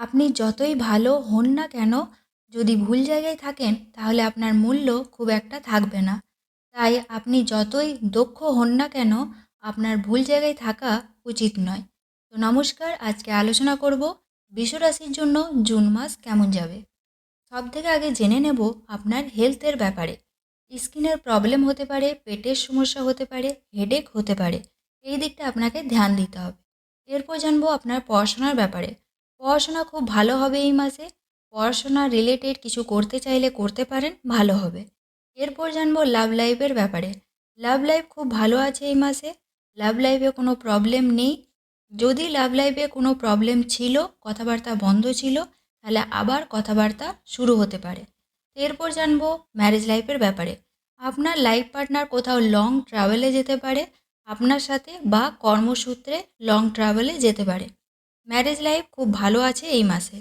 আপনি যতই ভালো হন না কেন, যদি ভুল জায়গায় থাকেন তাহলে আপনার মূল্য খুব একটা থাকবে না। তাই আপনি যতই দক্ষ হন না কেন, আপনার ভুল জায়গায় থাকা উচিত নয়। তো নমস্কার, আজকে আলোচনা করব বিশ্বরাশির জন্য জুন মাস কেমন যাবে। সবথেকে আগে জেনে নেব আপনার হেলথের ব্যাপারে। স্কিনের প্রবলেম হতে পারে, পেটের সমস্যা হতে পারে, হেডেক হতে পারে। এই দিকটা আপনাকে ধ্যান দিতে হবে। এরপর জানবো আপনার পড়াশোনার ব্যাপারে। পড়াশোনা খুব ভালো হবে এই মাসে। পড়াশোনা রিলেটেড কিছু করতে চাইলে করতে পারেন, ভালো হবে। এরপর জানবো লাভ লাইফের ব্যাপারে। লাভ লাইফ খুব ভালো আছে এই মাসে। লাভ লাইফে কোনো প্রবলেম নেই। যদি লাভ লাইফে কোনো প্রবলেম ছিল, কথাবার্তা বন্ধ ছিল, তাহলে আবার কথাবার্তা শুরু হতে পারে। এরপর জানবো ম্যারেজ লাইফের ব্যাপারে। আপনার লাইফ পার্টনার কোথাও লং ট্রাভেলে যেতে পারে আপনার সাথে, বা কর্মসূত্রে লং ট্রাভেলে যেতে পারে। ম্যারেজ লাইফ খুব ভালো আছে এই মাসে।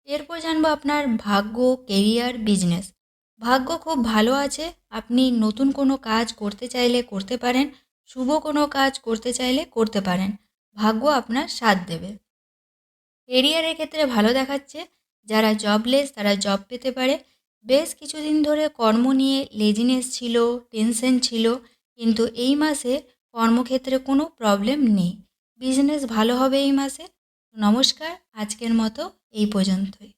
এরপর জানবো আপনার ভাগ্য, কেরিয়ার, বিজনেস। ভাগ্য খুব ভালো আছে। আপনি নতুন কোনো কাজ করতে চাইলে করতে পারেন, শুভ কোনো কাজ করতে চাইলে করতে পারেন। ভাগ্য আপনার সাথ দেবে। কেরিয়ারের ক্ষেত্রে ভালো দেখাচ্ছে। যারা জবলেস তারা জব পেতে পারে। বেশ কিছুদিন ধরে কর্ম নিয়ে লেজিনেস ছিল, টেনশন ছিল, কিন্তু এই মাসে কর্মক্ষেত্রে কোনো প্রবলেম নেই। বিজনেস ভালো হবে এই মাসে। নমস্কার, আজকের মতো এই পর্যন্তই।